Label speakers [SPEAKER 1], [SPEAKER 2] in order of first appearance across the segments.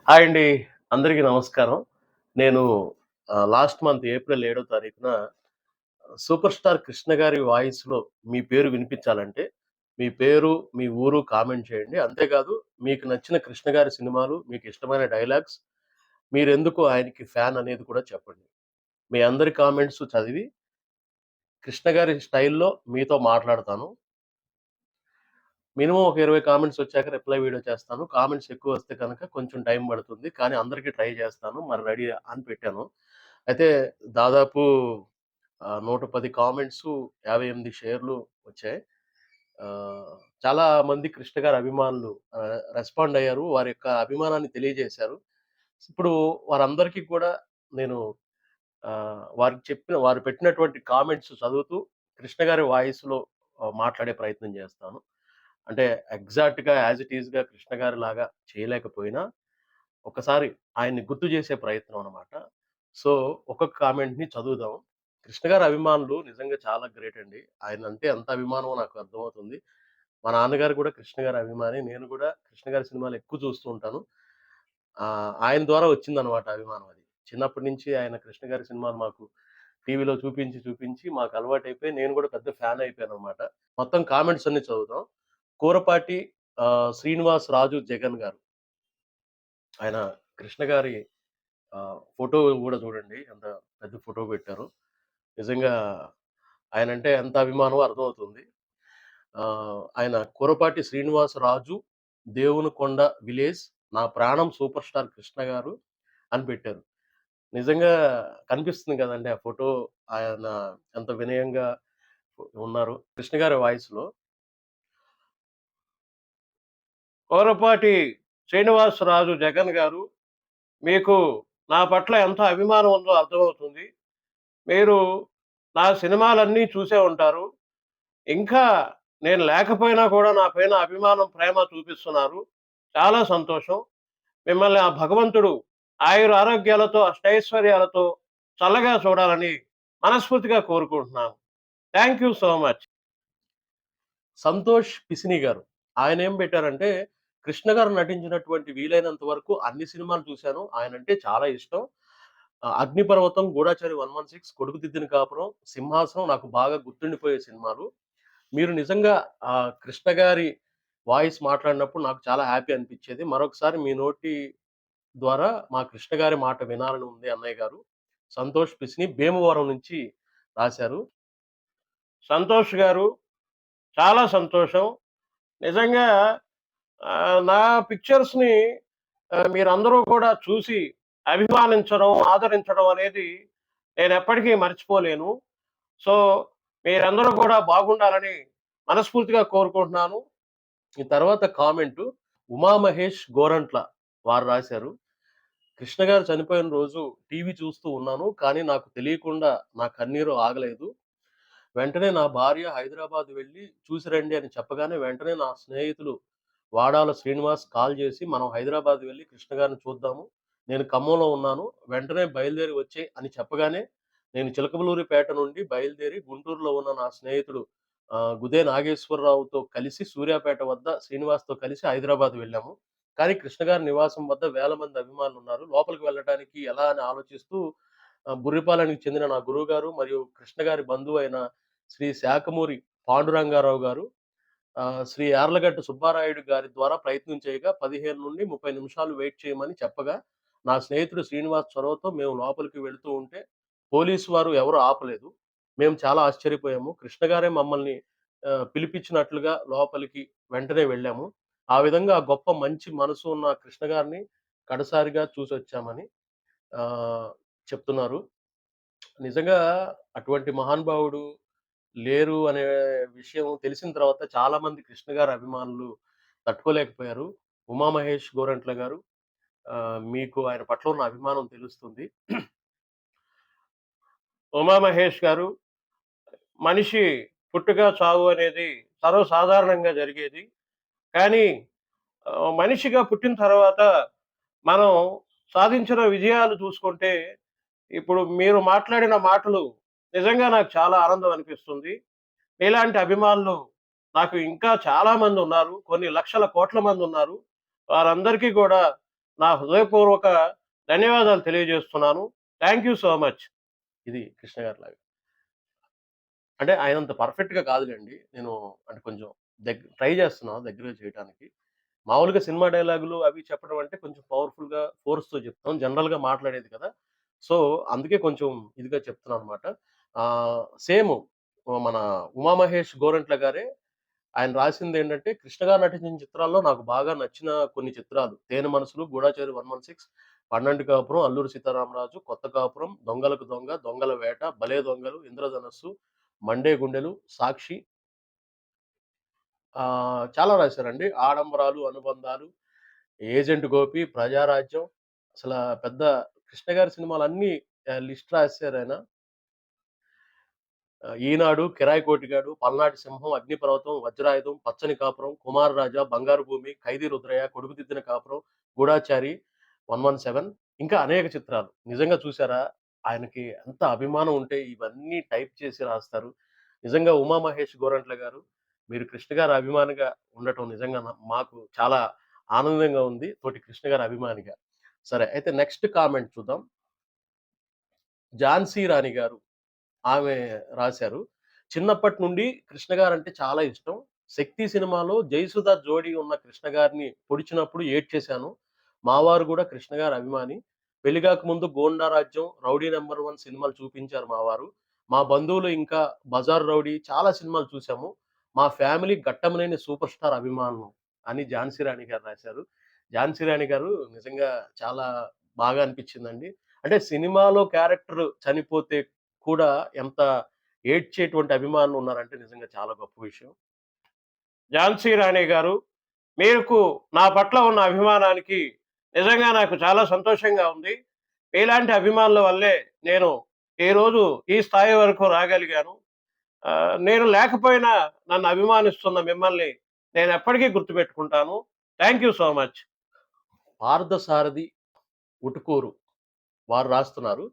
[SPEAKER 1] Hi అండి. అందరికీ నమస్కారం. నేను లాస్ట్ మంత్ ఏప్రిల్ 7వ తారీఖున 'సూపర్ స్టార్ కృష్ణ' గారి వాయిస్‌లో మీ పేరు వినిపించాలంటే, మీ పేరు, మీ ఊరు కామెంట్ చేయండి. అంతేకాదు మీకు నచ్చిన కృష్ణ గారి సినిమాలు, మీకు ఇష్టమైన డైలాగ్స్, మీరెందుకు ఆయనకి ఫ్యాన్ అనేది కూడా చెప్పండి. మీ అందరి కామెంట్స్ చదివి, కృష్ణ గారి స్టైల్‌లో మీతో మాట్లాడతాను. మినిమమ్ ఒక 20 కామెంట్స్ వచ్చాక రిప్లై వీడియో చేస్తాను. కామెంట్స్ ఎక్కువొస్తే కనుక కొంచెం టైం పడుతుంది. కానీ అందరికి ట్రై చేస్తాను. మరి రెడీ అని పెట్టాను. అయితే దాదాపు 110 కామెంట్సు, 58 షేర్‌లు వచ్చాయి. చాలా మంది కృష్ణ గారి అభిమానులు రెస్పాండ్ అయ్యారు. వారి యొక్క అభిమానాన్ని తెలియజేశారు. ఇప్పుడు వారందరికీ కూడా నేను వారు పెట్టినటువంటి కామెంట్స్ చదువుతూ కృష్ణ గారి వాయిస్‌లో మాట్లాడే ప్రయత్నం చేస్తాను. అంటే ఎగ్జాక్ట్‌గా యాజ్ ఇట్ ఈస్‌గా కృష్ణ గారిలాగా చేయలేకపోయినా, ఒకసారి ఆయన్ని గుర్తు చేసే ప్రయత్నం అన్నమాట. సో, ఒక్కొక్క కామెంట్‌ని చదువుదాం. కృష్ణ గారి అభిమానులు నిజంగా చాలా గ్రేట్ అండి. ఆయనంటే ఎంత అభిమానమో నాకు అర్థమవుతుంది. మా నాన్నగారు కూడా కృష్ణ గారి అభిమాని. నేను కూడా కృష్ణ గారి సినిమాలు ఎక్కువ చూస్తూ ఉంటాను. ఆయన ద్వారా వచ్చిందన్నమాట అభిమానం అది. చిన్నప్పటి నుంచి ఆయన కృష్ణ గారి సినిమాలు మాకు టీవీలో చూపించి, చూపించి మాకు అలవాటైపోయి నేను కూడా పెద్ద ఫ్యాన్ అయిపోయానన్నమాట. మొత్తం కామెంట్స్ అన్నీ చదువుదాం. కూరపాటి శ్రీనివాస్ రాజు జగన్ గారు. ఆయన కృష్ణ గారి ఫోటో గూడా చూడండి. ఎంత పెద్ద ఫోటో పెట్టారో. నిజంగా ఆయనంటే ఎంత అభిమానమో అర్థమవుతుంది. ఆయన కూరపాటి శ్రీనివాసరాజు, దేవునికొండ విలేజ్, నా ప్రాణం సూపర్ స్టార్ కృష్ణ గారు అని పెట్టారు. నిజంగా కనిపిస్తుంది గదండీ ఆ ఫోటో. ఆయన ఎంత వినయంగా ఉన్నారు. కృష్ణ గారి వాయిస్‌లో. కూరపాటి శ్రీనివాసరాజు జగన్ గారు, మీకు నా పట్ల ఎంత అభిమానం ఉందో అర్థమవుతుంది. మీరు నా సినిమాలన్నీ చూసే ఉంటారు. ఇంకా నేను లేకపోయినా కూడా నా పైన అభిమానం, ప్రేమ చూపిస్తున్నారు. చాలా సంతోషం. మిమ్మల్ని ఆ భగవంతుడు ఆయురారోగ్యాలతో, అష్టైశ్వర్యాలతో చల్లగా చూడాలని మనస్ఫూర్తిగా కోరుకుంటున్నాను. Thank you so much. Santosh Pisini గారు. ఆయనేం పెట్టారంటే, కృష్ణ గారు నటించినటువంటి వీలైనంత వరకు అన్ని సినిమాలు చూశాను. ఆయనంటే చాలా ఇష్టం. 'అగ్నిపర్వతం', 'గూఢచారి 116', 'కొడుకుదిద్దిన కాపురం', 'సింహాసనం' నాకు బాగా గుర్తుండిపోయే సినిమాలు. మీరు నిజంగా కృష్ణ గారి వాయిస్ మాట్లాడినప్పుడు నాకు చాలా హ్యాపీ అనిపిచ్చేది. మరొకసారి మీ నోటి ద్వారా మా కృష్ణ గారి మాట వినాలని ఉంది అన్నయ్య గారు. సంతోష్ పిసిని భీమవరం నుంచి రాశారు. సంతోష్ గారు, చాలా సంతోషం. నిజంగా నా పిక్చర్స్‌ని మీరందరూ కూడా చూసి అభిమానించడం, ఆదరించడం అనేది నేనెప్పటికీ మర్చిపోలేను. సో, మీరందరూ కూడా బాగుండాలని మనస్ఫూర్తిగా కోరుకుంటున్నాను. ఈ తర్వాత కామెంటు ఉమామహేష్ గోరంట్ల వారు రాశారు. కృష్ణ గారు చనిపోయిన రోజు టీవీ చూస్తూ ఉన్నాను. కానీ నాకు తెలియకుండా నా కన్నీరు ఆగలేదు. వెంటనే నా భార్య హైదరాబాద్ వెళ్లి చూసి రండి అని చెప్పగానే వెంటనే నా స్నేహితులు వాడాల శ్రీనివాస్ కాల్ చేసి, "మనం హైదరాబాద్ వెళ్లి కృష్ణ గారిని చూద్దాము. నేను ఖమ్మంలో ఉన్నాను. వెంటనే బయలుదేరి వచ్చేయి" అని చెప్పగానే నేను చిలకలూరిపేట నుండి బయలుదేరి గుంటూరులో ఉన్న నా స్నేహితుడు గుదే నాగేశ్వరరావుతో కలిసి సూర్యాపేట వద్ద శ్రీనివాస్‌తో కలిసి హైదరాబాద్ వెళ్ళాము. కానీ కృష్ణ గారి నివాసం వద్ద వేల మంది అభిమానులున్నారు. లోపలికి వెళ్ళటానికి ఎలా అని ఆలోచిస్తూ బుర్రిపాలెంకి చెందిన నా గురువుగారు మరియు కృష్ణ గారి బంధువైన శ్రీ శాఖమూరి పాండురంగారావు గారు, శ్రీ యార్లగడ్డ సుబ్బారాయుడు గారి ద్వారా ప్రయత్నం చేయగా 15-30 నిమిషాలు వెయిట్ చేయమని చెప్పగా, నా స్నేహితుడు శ్రీనివాస్ చొరవతో మేము లోపలికి వెళుతూ ఉంటే, పోలీసు వారు ఎవరు ఆపలేదు. మేము చాలా ఆశ్చర్యపోయాము. కృష్ణ గారే మమ్మల్ని పిలిపించినట్లుగా లోపలికి వెంటనే వెళ్ళాము. ఆ విధంగా గొప్ప మంచి మనసు ఉన్న కృష్ణ గారిని కడసారిగా చూసొచ్చామని ఆహ్, చెప్తున్నారు. నిజంగా అటువంటి మహానుభావుడు లేరు అనే విషయం తెలిసిన తర్వాత చాలా మంది కృష్ణ గారి అభిమానులు తట్టుకోలేకపోయారు. ఉమామహేష్ గోరంట్ల గారు, మీకు ఆయన పట్ల ఉన్న అభిమానం తెలుస్తుంది. ఉమామహేష్ గారు, మనిషి పుట్టుక, చావు అనేది సర్వసాధారణంగా జరిగేది. కానీ మనిషిగా పుట్టిన తర్వాత మనం సాధించిన విజయాలు చూసుకుంటే, ఇప్పుడు మీరు మాట్లాడిన మాటలు నిజంగా నాకు చాలా ఆనందం అనిపిస్తుంది. మీలాంటి అభిమానులు నాకు ఇంకా చాలా మందున్నారు. కొన్ని లక్షల కోట్ల మందున్నారు. వారందరికీ కూడా నా హృదయపూర్వక ధన్యవాదాలు తెలియజేస్తున్నాను. Thank you so much. ఇది కృష్ణ గారిలాగా. అంటే ఆయనంత పర్ఫెక్ట్‌గా కాదులెండి. నేను అంటే కొంచెం ట్రై చేస్తున్నా దగ్గరగా చేయటానికి. మామూలుగా సినిమా డైలాగులు అవి చెప్పడం అంటే కొంచెం పవర్‌ఫుల్‌గా ఫోర్స్‌తో చెప్తాం. జనరల్‌గా మాట్లాడేది కదా! సో, అందుకే కొంచెం ఇదిగా చెప్తున్నాననమాట. సేము మన 'ఉమామహేష్ గోరంట్ల' గారే ఆయన రాసిందేంటంటే, కృష్ణ గారు నటించిన చిత్రాల్లో నాకు బాగా నచ్చిన కొన్ని చిత్రాలు 'తేనె మనసులు', 'గూఢచారి 116', 'పన్నెండు కాపురం', 'అల్లూరి సీతారామరాజు', 'కొత్త కాపురం', 'దొంగలకు దొంగ', 'దొంగల వేట', 'భలే దొంగలు', 'ఇంద్రధనస్సు', 'మండే గుండెలు', 'సాక్షి' చాలా రాశారండి. 'ఆడంబరాలు అనుబంధాలు', 'ఏజెంట్ గోపి', 'ప్రజారాజ్యం' అసల పెద్ద కృష్ణ గారి సినిమాలన్నీ లిస్ట్ రాసేసారాయన. 'ఈనాడు', 'కిరాయి కోటిగాడు', 'పల్నాటి సింహం', 'అగ్నిపర్వతం', 'వజ్రాయుధం', 'పచ్చని కాపురం', 'కుమార రాజా', 'బంగారు భూమి', 'ఖైదీ రుద్రయ్య', 'కొడుకుదిద్దిన కాపురం', 'గూఢాచారి', 117 ఇంకా అనేక చిత్రాలు. నిజంగా చూసారా? ఆయనకి ఎంత అభిమానం ఉంటే ఇవన్నీ టైప్ చేసి రాస్తారు. నిజంగా 'ఉమామహేష్ గోరంట్ల' గారు, మీరు కృష్ణ గారి అభిమానిగా ఉండటం నిజంగా మాకు చాలా ఆనందంగా ఉంది. తోటి కృష్ణ గారి అభిమానిగా. సరే అయితే నెక్స్ట్ కామెంట్ చూద్దాం. 'ఝాన్సీ రాణి' గారు. ఆమె రాశారు. చిన్నప్పటి నుండి కృష్ణ గారంటే చాలా ఇష్టం. 'శక్తి' సినిమాలో జయసుధ జోడీ ఉన్న కృష్ణ గారిని పొడిచినప్పుడు ఏడ్చేశాను. మా వారు గూడా కృష్ణ గారి అభిమాని. పెళ్లి గాకముందు 'గోండా రాజ్యం', 'రౌడీ నంబర్ వన్' సినిమాలు చూపించారు మా వారు. మా బంధువులు ఇంకా 'బజార్ రౌడీ' చాలా సినిమాలు చూసాము. మా ఫ్యామిలీ ఘట్టమనేని సూపర్ స్టార్ అభిమానులం అని ఝాన్సీ రాణి గారు రాశారు. ఝాన్సీ రాణి గారు నిజంగా చాలా బాగా అనిపించిందండి. అంటే సినిమాలో క్యారెక్టర్ చనిపోతే కూడా ఎంత ఏడ్చేటువంటి అభిమానులు ఉన్నారంటే నిజంగా చాలా గొప్ప విషయం. ఝాన్సీ రాణి గారు, మీకు నా పట్ల ఉన్న అభిమానానికి నిజంగా నాకు చాలా సంతోషంగా ఉంది. మీలాంటి అభిమానుల వల్లే నేను ఈరోజు ఈ స్థాయి వరకు రాగలిగాను. నేను లేకపోయినా నన్ను అభిమానిస్తున్న మిమ్మల్ని నేనెప్పటికీ గుర్తుపెట్టుకుంటాను. Thank you so much. Parthasarathi Utukuru వారు రాస్తున్నారు.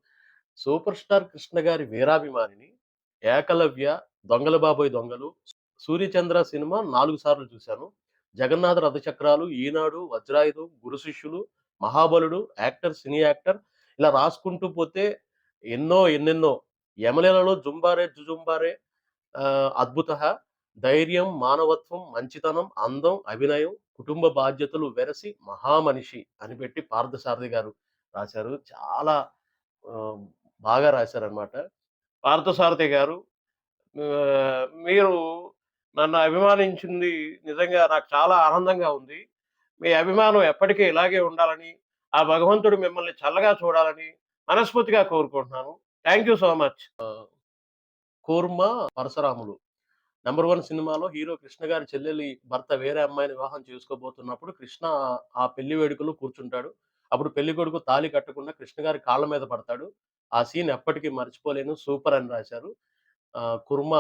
[SPEAKER 1] సూపర్ స్టార్ కృష్ణ గారి వీరాభిమానిని. 'ఏకలవ్య', 'దొంగల బాబోయ్ దొంగలు', 'సూర్యచంద్ర' సినిమా 4 సార్లు చూశాను. 'జగన్నాథ రథచక్రాలు', 'ఈనాడు', 'వజ్రాయుధం', 'గురు శిష్యులు', 'మహాబలుడు', యాక్టర్, సినీ యాక్టర్ ఇలా రాసుకుంటూ పోతే ఎన్నెన్నో 'యమలీలలో', 'జుంబారే జుజుంబారే', 'అద్భుతః', ధైర్యం, మానవత్వం, మంచితనం, అందం, అభినయం, కుటుంబ బాధ్యతలు వెరసి మహామనిషి అని పెట్టి పార్థసారథి గారు రాశారు. చాలా ఆహ్, బాగా రాశారనమాట. పార్థసారథి గారు మీరు నన్ను అభిమానించింది నిజంగా నాకు చాలా ఆనందంగా ఉంది. మీ అభిమానం ఎప్పటికీ ఇలాగే ఉండాలని, ఆ భగవంతుడు మిమ్మల్ని చల్లగా చూడాలని మనస్ఫూర్తిగా కోరుకుంటున్నాను. Thank you so much. 'కూర్మ పరశురాములు' నంబర్ 1 సినిమాలో హీరో కృష్ణ గారి చెల్లెలి భర్త వేరే అమ్మాయిని వివాహం చేసుకోబోతున్నప్పుడు కృష్ణ ఆ పెళ్లి వేడుకలో కూర్చుంటాడు. అప్పుడు పెళ్ళికొడుకు తాళి కట్టకుండా కృష్ణ గారి కాళ్ళ మీద పడతాడు. ఆ సీన్ ఎప్పటికీ మర్చిపోలేను. సూపర్ అని రాశారు. 'కుర్మ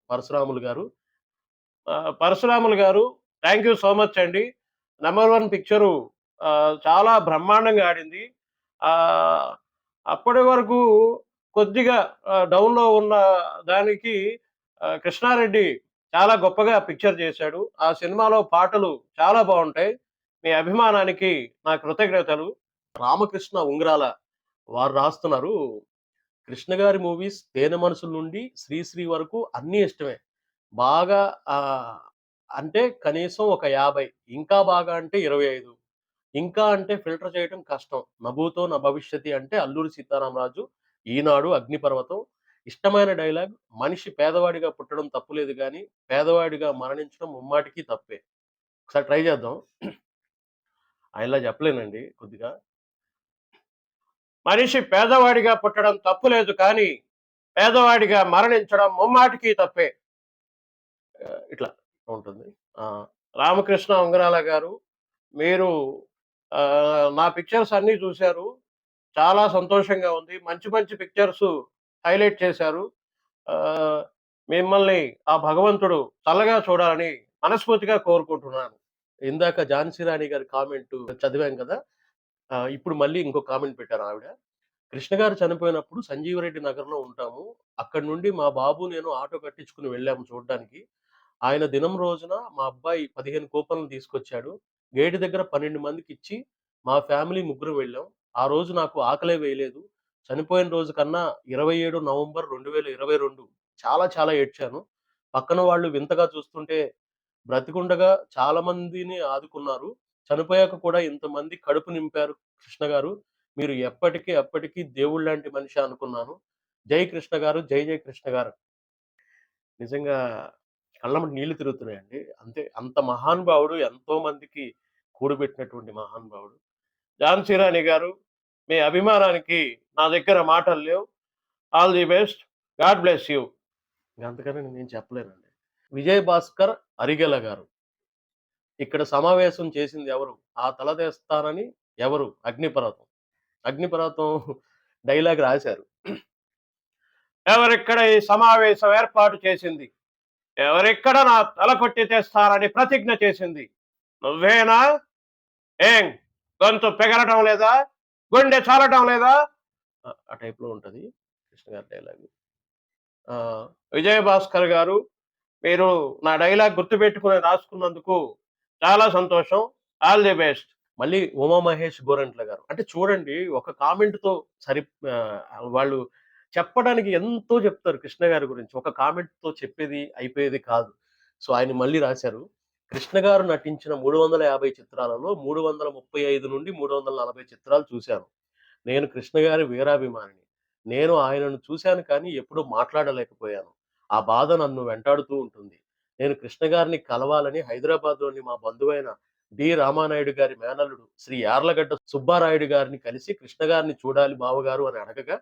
[SPEAKER 1] పరశురాములు' గారు. 'పరశురాములు' గారు థాంక్ యూ సో మచ్ అండి. నంబర్ 1 పిక్చరు చాలా బ్రహ్మాండంగా ఆడింది. ఆహ్, అప్పటి వరకు కొద్దిగా డౌన్‌లో ఉన్న దానికి కృష్ణారెడ్డి చాలా గొప్పగా పిక్చర్ చేశాడు. ఆ సినిమాలో పాటలు చాలా బావుంటాయి. మీ అభిమానానికి నా కృతజ్ఞతలు. రామకృష్ణ ఉంగరాల వారు రాస్తున్నారు. కృష్ణ గారి మూవీస్ 'తేనె మనసుల' నుండి 'శ్రీశ్రీ' వరకు అన్నీ ఇష్టమే. బాగా అంటే కనీసం ఒక 50 ఇంకా బాగా అంటే 25 ఇంకా అంటే ఫిల్టర్ చేయటం కష్టం. 'నభూతో న భవిష్యతి' అంటే 'అల్లూరి సీతారామరాజు', 'ఈనాడు', 'అగ్నిపర్వతం' ఇష్టమైన డైలాగ్ మనిషి పేదవాడిగా పుట్టడం తప్పులేదు గానీ, పేదవాడిగా మరణించడం ముమ్మాటికి తప్పే. ఒకసారి ట్రై చేద్దాం. ఆయనలా చెప్పలేనండి కొద్దిగా. మనిషి పేదవాడిగా పుట్టడం తప్పులేదు కానీ, పేదవాడిగా మరణించడం ముమ్మాటికి తప్పే. ఇట్లా ఉంటుంది. ఆ! రామకృష్ణ ఉంగరాల గారు, మీరు నా పిక్చర్స్ అన్నీ చూసారు. చాలా సంతోషంగా ఉంది. మంచి మంచి పిక్చర్స్ హైలైట్ చేశారు. ఆహ్, మిమ్మల్ని ఆ భగవంతుడు చల్లగా చూడాలని మనస్ఫూర్తిగా కోరుకుంటున్నాను. ఇందాక ఝాన్సీ రాణి గారి కామెంటు చదివాం కదా! ఇప్పుడు మళ్ళీ ఇంకో కామెంట్ పెట్టారు ఆవిడ. కృష్ణ గారు చనిపోయినప్పుడు సంజీవరెడ్డి నగర్‌లో ఉంటాము. అక్కడి నుండి మా బాబు, నేను ఆటో కట్టించుకొని వెళ్ళాము చూడ్డానికి. ఆయన దినం రోజున మా అబ్బాయి 15 కూపన్లు తీసుకొచ్చాడు. గేట్ దగ్గర 12 మందికిచ్చి మా ఫ్యామిలీ ముగ్గురం వెళ్ళాం. ఆ రోజు నాకు ఆకలే వేయలేదు. చనిపోయిన రోజు కన్నా 27 నవంబర్ 2022 చాలా చాలా ఏడ్చాను. పక్కన వాళ్ళు వింతగా చూస్తుంటే బ్రతికుండగా చాలా మందిని ఆదుకున్నారు. చనిపోయాక కూడా ఇంతమంది కడుపు నింపారు కృష్ణ గారు. మీరు ఎప్పటికి, అప్పటికి దేవుళ్ళంటి మనిషి అనుకున్నాను. జై కృష్ణ గారు. జై జై కృష్ణ గారు. నిజంగా కళ్ళమ్మట నీళ్లు తిరుగుతున్నాయండి. అంతే అంత మహానుభావుడు ఎంతో మందికి కూడబెట్టినటువంటి మహానుభావుడు. ఝాన్సీ రాణి గారు, మీ అభిమానానికి నా దగ్గర మాటలు లేవు. All the best. God bless you. అంతకన్నా నేనేం చెప్పలేనండి. విజయ్ భాస్కర్ అరిగెల గారు. ఇక్కడ సమావేశం చేసింది ఎవరు? ఆ తలదేస్తానని ఎవరు? అగ్నిపర్వతం. అగ్నిపర్వతం డైలాగ్ రాశారు. ఎవరిక్కడ ఈ సమావేశం ఏర్పాటు చేసింది? ఎవరిక్కడ నా తల కొట్టి తెస్తారని ప్రతిజ్ఞ చేసింది? నువ్వేనా? ఏం గొంతు పెగలటం లేదా? గుండె చాలటం లేదా? ఆ టైప్‌లో ఉంటది కృష్ణ గారి డైలాగు. విజయ్ భాస్కర్ గారు, మీరు నా డైలాగ్ గుర్తుపెట్టుకొని రాసుకున్నందుకు చాలా సంతోషం. All the best. మళ్ళీ ఉమా మహేష్ గోరంట్ల గారు. అంటే చూడండి ఒక కామెంట్‌తో సరి వాళ్ళు చెప్పడానికి ఎంతో చెప్తారు కృష్ణ గారి గురించి. ఒక కామెంట్‌తో చెప్పేది అయిపోయేది కాదు. సో, ఆయన మళ్ళీ రాశారు. కృష్ణ గారు నటించిన 350 చిత్రాలలో 335 నుండి 340 చిత్రాలు చూశాను. నేను కృష్ణ గారి వీరాభిమానిని. నేను ఆయనను చూశాను కానీ ఎప్పుడూ మాట్లాడలేకపోయాను. ఆ బాధ నన్ను వెంటాడుతూ ఉంటుంది. నేను కృష్ణ గారిని కలవాలని హైదరాబాద్‌లోని మా బంధువైన రామానాయుడు గారి మేనల్లుడు శ్రీ యార్లగడ్డ సుబ్బారాయుడు గారిని కలిసి కృష్ణ గారిని చూడాలి బావగారు అని అడగగా,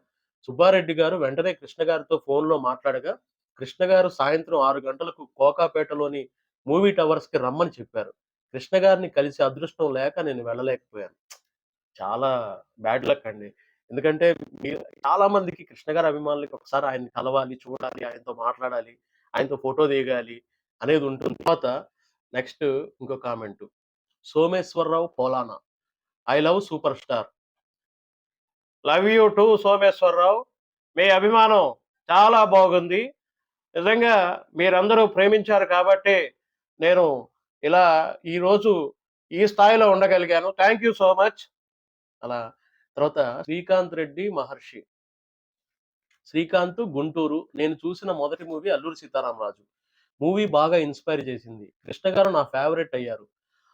[SPEAKER 1] సుబ్బారెడ్డి గారు వెంటనే కృష్ణ గారితో ఫోన్‌లో మాట్లాడగా, కృష్ణ గారు సాయంత్రం 6 గంటలకు కోకాపేటలోని మూవీ టవర్స్‌కి రమ్మని చెప్పారు. కృష్ణ గారిని కలిసే అదృష్టం లేక నేను వెళ్ళలేకపోయాను. చాలా బ్యాడ్ లక్ అండి. ఎందుకంటే చాలా మందికి కృష్ణ గారి అభిమానులకి ఒకసారి ఆయన్ని కలవాలి, చూడాలి, ఆయనతో మాట్లాడాలి, ఆయనతో ఫోటో దిగాలి అనేది ఉంటుంది. తర్వాత నెక్స్ట్ ఇంకో comment. Someswararao Polana. I love super star. Love you too Someswararao. మీ అభిమానం చాలా బాగుంది. నిజంగా మీరందరూ ప్రేమించారు కాబట్టే నేను ఇలా ఈరోజు ఈ స్థాయిలో ఉండగలిగాను. Thank you so much. అలా తర్వాత శ్రీకాంత్ రెడ్డి మహర్షి. శ్రీకాంత్ గుంటూరు. నేను చూసిన మొదటి మూవీ 'అల్లూరి సీతారామరాజు'. మూవీ బాగా ఇన్‌స్పైర్ చేసింది. కృష్ణ గారు నా ఫేవరెట్ అయ్యారు.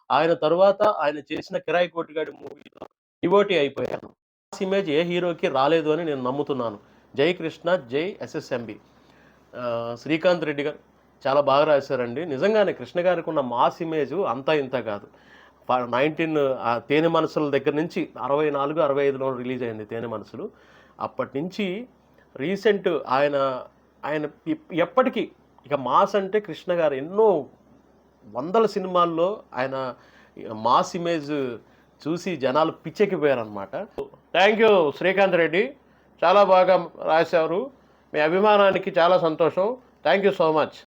[SPEAKER 1] ఆయన తరువాత ఆయన చేసిన 'కిరాయి కోటిగాడి' మూవీలో డివోటీ అయిపోయాను. మాస్ ఇమేజ్ ఏ హీరోకి రాలేదు అని నేను నమ్ముతున్నాను. జై కృష్ణ, జై ఎస్ఎస్ఎంబి. శ్రీకాంత్ రెడ్డి గారు చాలా బాగా రాశారండి. నిజంగానే కృష్ణ గారికి ఉన్న మాస్ ఇమేజ్ అంతా ఇంతా కాదు. 19 తేనె మనసుల దగ్గర నుంచి 64, 65లో రిలీజ్ అయింది 'తేనె మనసులు'. అప్పటి నుంచి రీసెంట్ ఆయన ఆయన ఎప్పటికీ ఇక మాస్ అంటే కృష్ణ గారు ఎన్నో వందల సినిమాల్లో ఆయన మాస్ ఇమేజ్ చూసి జనాలు పిచ్చెక్కిపోయారనమాట. Thank you Srikanth Reddy. చాలా బాగా రాశారు. మీ అభిమానానికి చాలా సంతోషం. Thank you so much.